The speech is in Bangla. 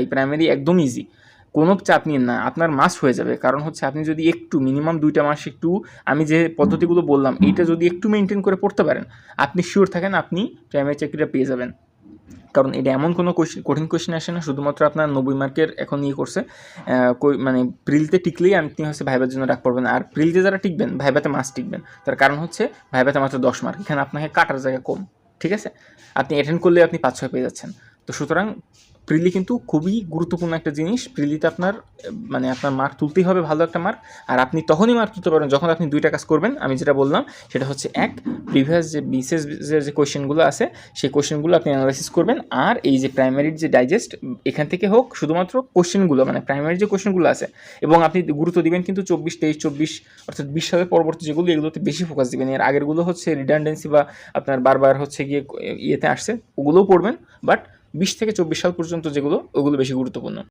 এই প্রাইমারি একদম ইজি, কোনো চাপ নিন না, আপনার মাস্ট হয়ে যাবে। কারণ হচ্ছে আপনি যদি একটু মিনিমাম 2টা মাস একটু আমি যে পদ্ধতিগুলো বললাম এইটা যদি একটু মেনটেন করে পড়তে পারেন, আপনি শিওর থাকেন আপনি প্রাইমারি চাকরিটা পেয়ে যাবেন। কারণ এটা এমন কোনো কঠিন কোয়েশ্চেন আসে না শুধুমাত্র আপনার 90 মার্কের এখন ইয়ে করছে মানে প্রিলিতে টিকলেই আপনি হচ্ছে ভাইবার জন্য ডাক পড়বেন। আর প্রিলিতে যারা টিকবেন ভাইবাতে মাস টিকবেন, তার কারণ হচ্ছে ভাইবাতে মাত্র 10 মার্ক, এখানে আপনাকে কাটার জায়গা কম, ঠিক আছে? আপনি অ্যাটেন্ড করলে আপনি 5-6 পেয়ে যাচ্ছেন। তো সুতরাং প্রিলি কিন্তু খুবই গুরুত্বপূর্ণ একটা জিনিস। প্রিলিতে আপনার মানে আপনার মার্ক তুলতেই হবে, ভালো একটা মার্ক। আর আপনি তখনই মার্ক তুলতে পারবেন যখন আপনি 2টা কাজ করবেন। আমি যেটা বললাম সেটা হচ্ছে এক, প্রিভিয়াস যে বিসিএস যে কোয়েশ্চেনগুলো আছে সেই কোয়েশ্চেনগুলো আপনি অ্যানালাইসিস করবেন। আর এই যে প্রাইমারির যে ডাইজেস্ট, এখান থেকে হোক শুধুমাত্র কোয়েশ্চেনগুলো মানে প্রাইমারি যে কোয়েশ্চেনগুলো আছে, এবং আপনি গুরুত্ব দিবেন কিন্তু 24, 23, 24 অর্থাৎ 20 সালের পরবর্তী যেগুলো এগুলোতে বেশি ফোকাস দিবেন। এর আগেরগুলো হচ্ছে রিডান্ডেন্সি বা আপনার বারবার হচ্ছে গিয়ে ইয়েতে আসছে, ওগুলোও পড়বেন, বাট 20 থেকে 24 সাল পর্যন্ত যেগুলো ওগুলো বেশি গুরুত্বপূর্ণ।